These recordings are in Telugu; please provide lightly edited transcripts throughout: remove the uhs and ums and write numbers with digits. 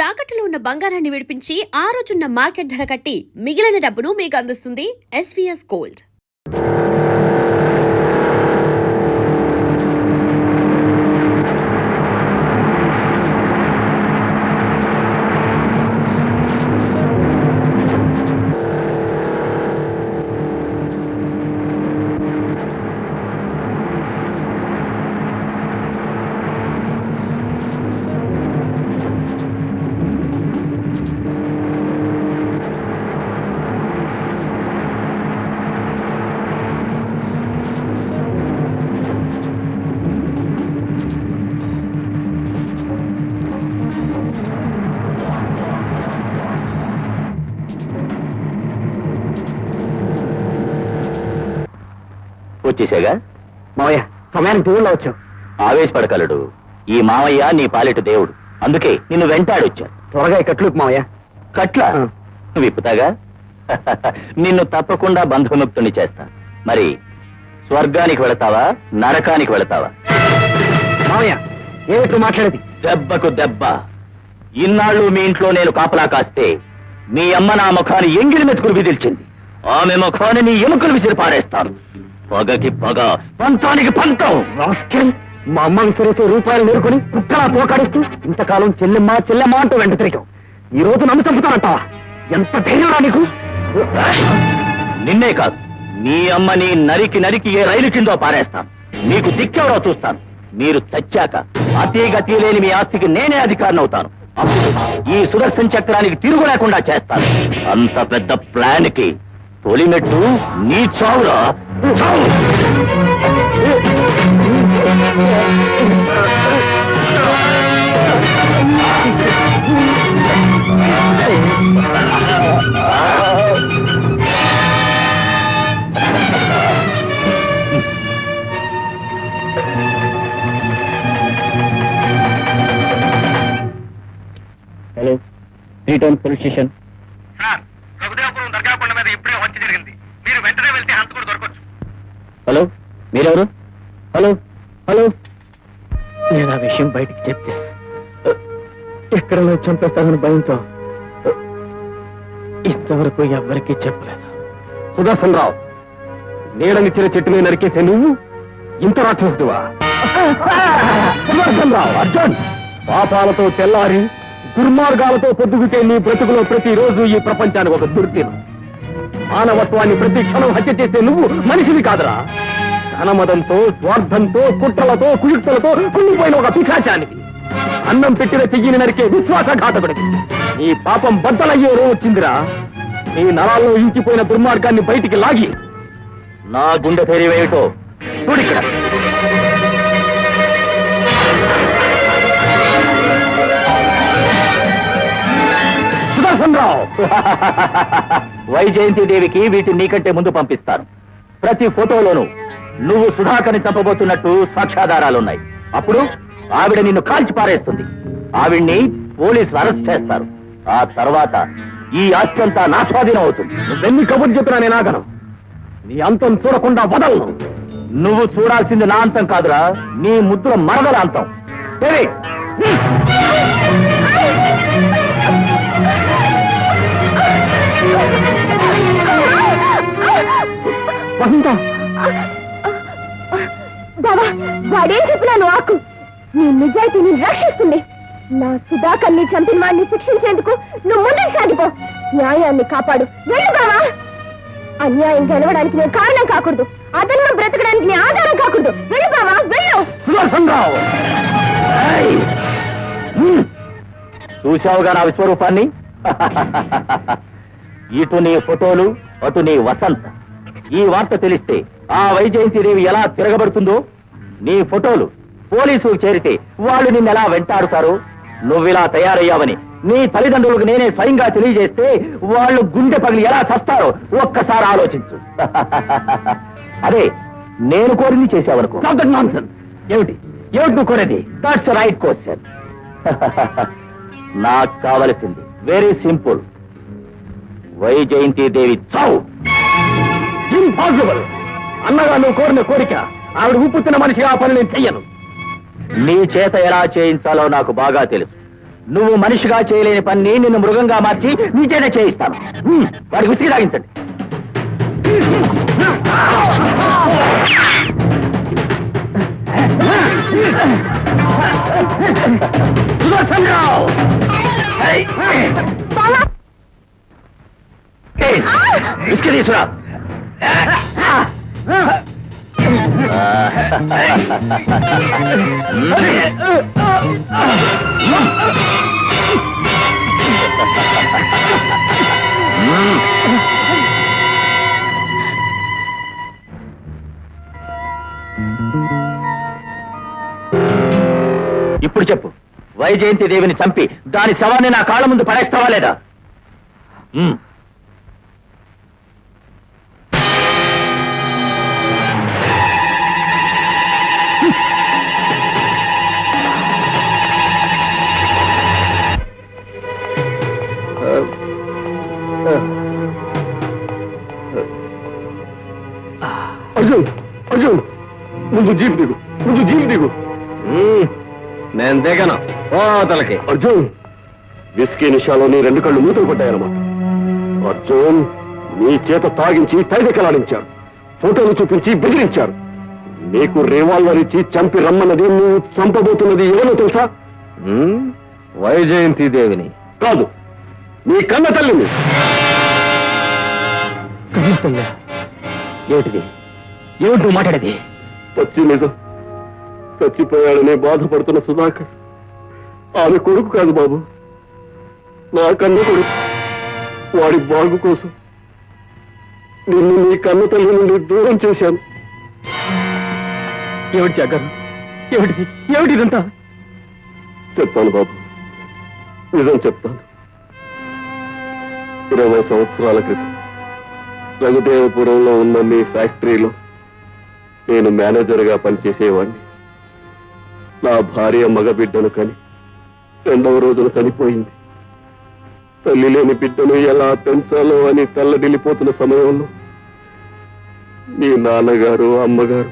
తాకట్టులో ఉన్న బంగారాన్ని విడిపించి ఆ రోజున్న మార్కెట్ ధర కట్టి మిగిలిన డబ్బును మీకు అందిస్తుంది ఎస్వీఎస్ గోల్డ్. వచ్చేసాగా మావయ్య, సమయానికి దేవుళ్ళ వచ్చాం. ఆవేశపడగలడు. ఈ మావయ్య నీ పాలిట దేవుడు, అందుకే నిన్ను వెంటాడొచ్చాను. త్వరగా కట్లు మావయ్య. కట్ల విప్పుతాగా. నిన్ను తప్పకుండా బంధముక్తుని చేస్తా. మరి స్వర్గానికి వెళతావా, నరకానికి వెళతావా? మావయ్య, ఏమిటి మాట్లాడేది? దెబ్బకు దెబ్బ. ఇన్నాళ్ళు మీ ఇంట్లో నేను కాపలా కాస్తే మీ అమ్మ నా ముఖాన్ని ఎంగిలి మెతుకులు విదిల్చింది. ఆమె ముఖాన్ని నీ ఎముకలు విసిరి పారేస్తాను. పగకి పగ, పంతానికి పంతం. మా అమ్మ విసిరేసే రూపాయలు నేర్కొని కుక్కలా తోకాడిస్తూ ఇంతకాలం చెల్లెమ్మా చెల్లెమ్మా అంటూ వెంట తిరిగావు. ఈ రోజు నన్ను చంపుతానంటావా? ఎంత ధైర్యం నీకు? నిన్నే కాదు, నీ అమ్మని నరికి నరికి ఏ రైలు కిందో పారేస్తాను. నీకు దిక్కెవరో చూస్తాను. మీరు చచ్చాక అతి గతి లేని మీ ఆస్తికి నేనే అధికారిని అవుతాను. అప్పుడు ఈ సుదర్శన్ చక్రానికి తిరుగు లేకుండా చేస్తాను. అంత పెద్ద ప్లాన్ కి తొలిమెట్టు నీ చావురా. చావు. Hello, 3 town police station. Sir, Raghudevapuram Dargakonda మీద ఇప్పుడే హత్య జరిగింది. మీరు వెంటనే వెళ్తే హంతకుడు దొరకొచ్చు. హలో, మీరెవరు? హలో హలో, నేను ఆ విషయం బయటికి చెప్తే ఎక్కడ చంపేస్తానని భయంతో ఇంతవరకు ఎవ్వరికీ చెప్పలేదు. సుదర్శన్ రావు, నీడనిచ్చిన చెట్టు మీద నరికేసే నువ్వు ఇంత రాక్షసుడువా? సుదర్శన్ రావు, అర్జున్, పాపాలతో తెల్లారి దుర్మార్గాలతో పొద్దుగుతే నీ బ్రతుకులో ప్రతిరోజు ఈ ప్రపంచానికి ఒక దుర్దినం. మానవత్వాన్ని ప్రతి క్షణం హత్య చేసే నువ్వు మనిషివి కాదురా. ధనమదంతో, స్వార్థంతో, కుట్రలతో, కుయుక్తులతో కుళ్ళిపోయిన ఒక పిశాచానికి, అన్నం పెట్టిన చెయ్యిని నరికే విశ్వాసఘాతకుడికి నీ పాపం బద్దలయ్యే రోజు వచ్చిందిరా. నీ నరాల్లో ఇంకిపోయిన దుర్మార్గాన్ని బయటికి లాగి నా గుండె ధైర్యమేమిటో చూడిక్కడ. వైజయంతి దేవికి వీటిని నీకంటే ముందు పంపిస్తాను. ప్రతి ఫోటోలోనూ నువ్వు సుధాకర్ని చంపబోతున్నట్టు సాక్ష్యాధారాలున్నాయి. అప్పుడు ఆవిడ నిన్ను కాల్చి పారేస్తుంది. ఆవిడ్ని పోలీసులు అరెస్ట్ చేస్తారు. ఆ తర్వాత ఈ ఆస్తి అంతా నా స్వాధీనం అవుతుంది. నువ్వెన్ని కబుర్లు చెప్పినా నేను ఆగను. నీ అంతం చూడకుండా వదలను. నువ్వు చూడాల్సింది నా అంతం కాదురా, నీ ముద్దుల మరదల అంతం. సరే, బాబా, వాడేం చెప్పినాను ఆకు నీ నిజాయితీని రక్షిస్తుంది. నా సుధాకర్ని చంపిన వాడిని శిక్షించేందుకు నువ్వు ముందుకు సాగిపో. న్యాయాన్ని కాపాడు. వెళ్ళు బావా. అన్యాయం గెలవడానికి నేను కారణం కాకూడదు. అతను బ్రతకడానికి నీ ఆధారం కాకూడదు. వెళ్ళు బావా, వెళ్ళు. చూశావుగా నా విశ్వరూపాన్ని. ఇటు నీ ఫోటోలు, అటు నీ వసంత. ఈ వార్త తెలిస్తే ఆ వైజయంతిదేవి ఎలా తిరగబడుతుందో. నీ ఫోటోలు పోలీసులు చేరితే వాళ్ళు నిన్నెలా వెంటాడుతారు. నువ్విలా తయారయ్యావని నీ తల్లిదండ్రులకు నేనే స్వయంగా తెలియజేస్తే వాళ్ళు గుండె పగిలి ఎలా చస్తారో ఒక్కసారి ఆలోచించు. అదే నేను కోరింది చేసావనుకో. ఏమిటి ఏమిటి నువ్వు కోరేది? That's right question. నాకు కావలసింది వెరీ సింపుల్. వైజయంతిదేవి చావు. ఇంపాసిబుల్. అన్నగా నువ్వు కోరిన కోరిక ఆవిడ ఉప్పుతున్న మనిషి. ఆ పని నేను చెయ్యను. నీ చేత ఎలా చేయించాలో నాకు బాగా తెలుసు. నువ్వు మనిషిగా చేయలేని పని నిన్ను మృగంగా మార్చి నీ చేత చేయిస్తాను. వాడికి ఉసిరి తాగించండి. సుదర్శనరావు! విస్కీ తీసుకురా. ఇప్పుడు చెప్పు, వైజయంతి దేవిని చంపి దాని శవాన్ని నా కాళ్ళ ముందు పడేస్తావా లేదా? అర్జున్, అర్జున్, ముందు జీప్ దిగు, ముందు జీప్ దిగు. నేను దిగను. ఓ తలకి. అర్జున్, విస్కీ నిషాలో నీ 2 కళ్ళు మూతలు పడ్డాయన్నమాట. అర్జున్, నీ చేత తాగించి తైదెక్కలాడించారు, ఫోటోలు చూపించి బెదిరించారు. నీకు రివాల్వర్ ఇచ్చి చంపి రమ్మన్నది, నువ్వు చంపబోతున్నది ఎవరో తెలుసా? వైజయంతి దేవిని కాదు, నీ కన్న తల్లిని. ఏమిటిది? ఏమిటి నువ్వు మాట్లాడేది? పచ్చి నిజం. చచ్చిపోయాడనే బాధపడుతున్న సుధాకర్ ఆమె కొడుకు కాదు బాబు, నా కన్న కొడుకు. వాడి బాగు కోసం నిన్ను నీ కన్న తల్లి నుండి దూరం చేశాను. ఏమిటి జాగర్? ఏమిటి ఏమిటి ఇదంతా? చెప్తాను బాబు, నిజం చెప్తాను. 20 సంవత్సరాల క్రితం రఘుదేవపురంలో ఉన్న మీ ఫ్యాక్టరీలో నేను మేనేజర్గా పనిచేసేవాడిని. నా భార్య మగబిడ్డను కని 2వ రోజున చనిపోయింది. తల్లి లేని బిడ్డను ఎలా పెంచాలో అని తల్లడిల్లిపోతున్న సమయంలో నీ నాన్నగారు అమ్మగారు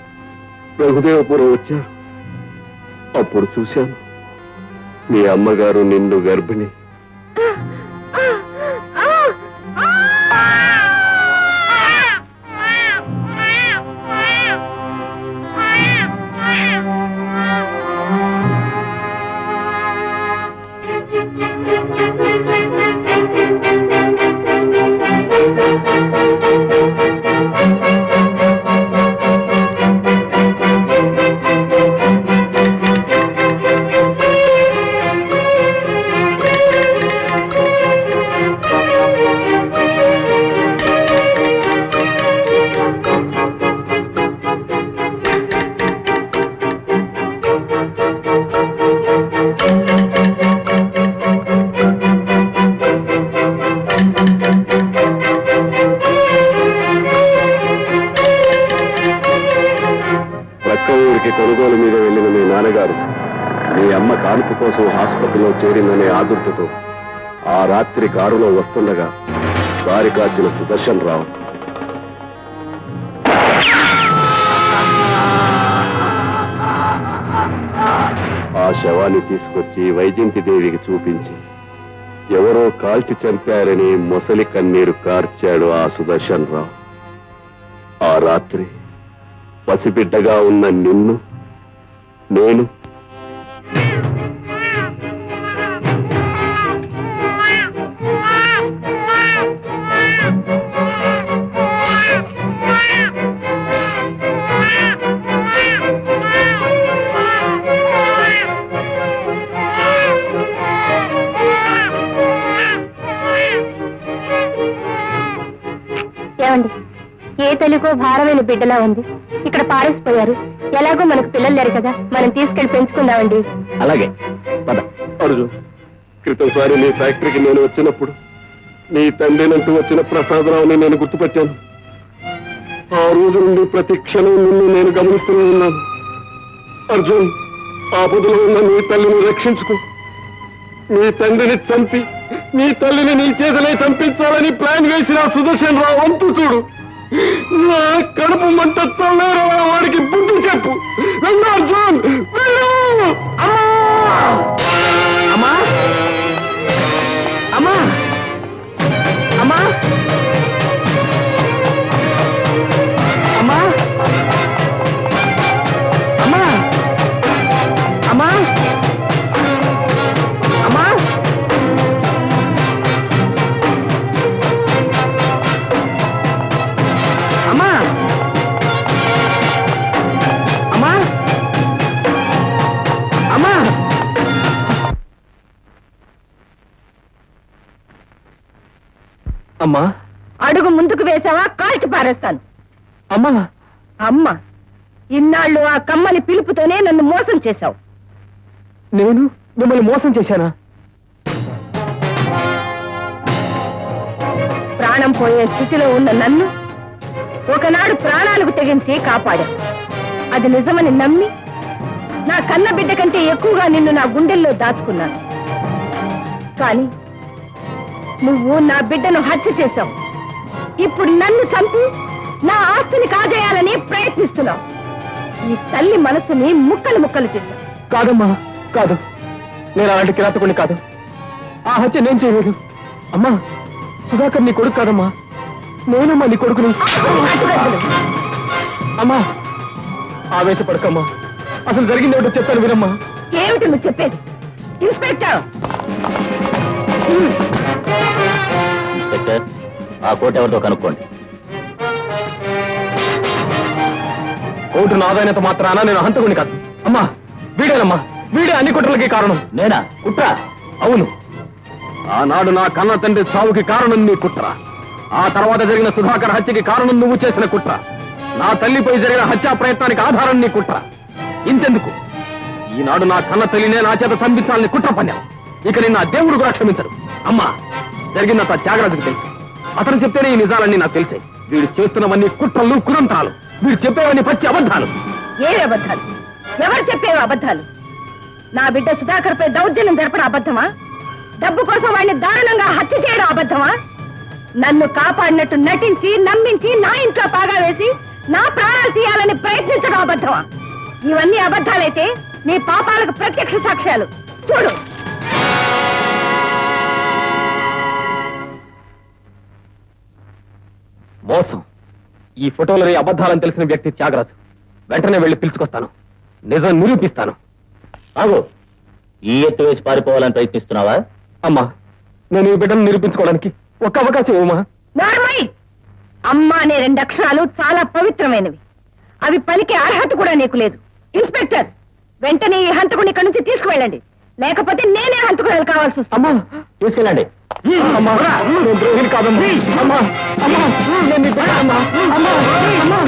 రఘుదేవపురం వచ్చారు. అప్పుడు చూశాను, మీ అమ్మగారు నిన్ను గర్భిణి. కొనుగోలు మీద వెళ్ళిన మీ నాన్నగారు మీ అమ్మ కానుక కోసం ఆసుపత్రిలో చేరిందనే ఆదుర్తతో ఆ రాత్రి కారులో వస్తుండగా దారి కాచిన సుదర్శన్ రావు ఆ శవాన్ని తీసుకొచ్చి వైజయంతి దేవికి చూపించి ఎవరో కాల్చి చంపారని మొసలి కన్నీరు కార్చాడు ఆ సుదర్శన్ రావు. ఆ రాత్రి పసిబిడ్డగా ఉన్న నిన్ను నేను ఏమండి, ఏ తెలుగో భారమైన బిడ్డలా ఉంది. ఇక్కడ పారేసిపోయారు. ఎలాగో మనకు పిల్లలు లేరు కదా, మనం తీసుకెళ్లి పెంచుకుందామండి. అలాగే అర్జున్, క్రితంసారి నీ ఫ్యాక్టరీకి నేను వచ్చినప్పుడు నీ తండ్రినంటూ వచ్చిన ప్రసాదరావుని నేను గుర్తుపట్టాను. ఆ రోజు నుండి ప్రతి క్షణం నిన్ను నేను గమనిస్తూనే ఉన్నాను. అర్జున్, ఆపదలో ఉన్న నీ తల్లిని రక్షించుకో. నీ తండ్రిని చంపి నీ తల్లిని నీ చేతనే చంపించాలని ప్లాన్ వేసిన సుదర్శన్ రావు వంతు చూడు. నా కడుపు మంట చల్లారా, వాడికి బుద్ధి చెప్పు. అర్జున్, అమ్మా! అమ్మా అడుగు ముందుకు వేసావా కాల్చి పారేస్తాను. అమ్మా అమ్మ, ఇన్నాళ్ళు ఆ కమ్మని పిలుపుతోనే నన్ను మోసం చేశావు. నేను మిమ్మల్ని మోసం చేశానా? ప్రాణం పోయే స్థితిలో ఉన్న నన్ను ఒకనాడు ప్రాణాలకు తెగించి కాపాడావు. అది నిజమని నమ్మి నా కన్న బిడ్డ కంటే ఎక్కువగా నిన్ను నా గుండెల్లో దాచుకున్నాను. కానీ నువ్వు నా బిడ్డను హత్య చేశావు. ఇప్పుడు నన్ను చంపి నా ఆస్తిని కాజేయాలని ప్రయత్నిస్తున్నావు. ఈ తల్లి మనసుని ముక్కలు ముక్కలు చేశావు. కాదమ్మా, కాదు. నేను అలాంటి కిరాతకుడిని కాదు. ఆ హత్య నేను చేయలేదు. అమ్మా, సుధాకర్ నీ కొడుకు కాదమ్మా, నేనమ్మా నీ కొడుకుని. అమ్మా, ఆవేశపడకమ్మా. అసలు జరిగింది ఏమిటో చెప్తాను వినమ్మా. ఏమిటి నువ్వు చెప్పేది? ఇన్స్పెక్టర్, ఇన్స్పెక్టర్, ఆ కోట్ ఎవరితో కనుక్కోండి. కోర్టు నాదైనంత మాత్రాన నేను హంతకుడిని కాదు. అమ్మా, వీడేనమ్మా, వీడే అన్ని కుట్రలకి కారణం. నేనా? కుట్ర? అవును, ఆనాడు నా కన్న తండ్రి సావుకి కారణం నీ కుట్ర. ఆ తర్వాత జరిగిన సుధాకర్ హత్యకి కారణం నువ్వు చేసిన కుట్ర. నా తల్లిపై జరిగిన హత్యా ప్రయత్నానికి ఆధారం నీ కుట్ర. ఇంతెందుకు, ఈనాడు నా కన్న తల్లినే నా చేత చంపించాలని కుట్ర పన్నావు. ఇక నిన్న ఆ దేవుడు కూడా క్షమించరు. అమ్మా, జరిగిందంతా త్యాగరాజుకు తెలుసు. అతను చెప్తేనే ఈ నిజాలన్నీ నాకు తెలిసాయి. వీడు చేస్తున్నవన్నీ కుట్రలు, కురంత్రాలు. వీడు చెప్పేవన్నీ పచ్చి అబద్ధాలు. ఏవి అబద్ధాలు? ఎవరు చెప్పేవి అబద్ధాలు? నా బిడ్డ సుధాకర్ పై దౌర్జన్యం జరపడం అబద్ధమా? డబ్బు కోసం వాడిని దారుణంగా హత్య చేయడం అబద్ధమా? నన్ను కాపాడినట్టు నటించి నమ్మించి నా ఇంట్లో పాగా వేసి నా ప్రాణాలు తీయాలని ప్రయత్నించడం అబద్ధమా? ఇవన్నీ అబద్ధాలైతే నీ పాపాలకు ప్రత్యక్ష సాక్ష్యాలు చూడు. మోసం. ఈ ఫోటోలని అబద్ధాలని తెలిసిన వ్యక్తి త్యాగరాజు. వెంటనే వెళ్లి పిలుచుకొస్తాను, నిజం నిరూపిస్తాను. ఆగు, ఈ ఎత్తు వేసి పారిపోవాలని ప్రయత్నిస్తున్నావా? అమ్మా, నేను ఈ బిడ్డను నిరూపించుకోవడానికి ఒక్క అవకాశం ఇవ్వమా? నార్మల్. అమ్మ అనే 2 అక్షరాలు చాలా పవిత్రమైనవి. అవి పలికే అర్హత కూడా నీకు లేదు. ఇన్స్పెక్టర్, వెంటనే ఈ హంతకుని ఇక్కడి నుంచి తీసుకువెళ్ళండి, లేకపోతే నేనే హంతకురాలు కావాల్సి వస్తుంది. అమ్మా, తీసుకెళ్ళండి. అమ్మా, నేను ద్రోహిని కాదమ్మా. అమ్మా, అమ్మా, నేను నీ బిడ్డ అమ్మా. అమ్మా, అమ్మా.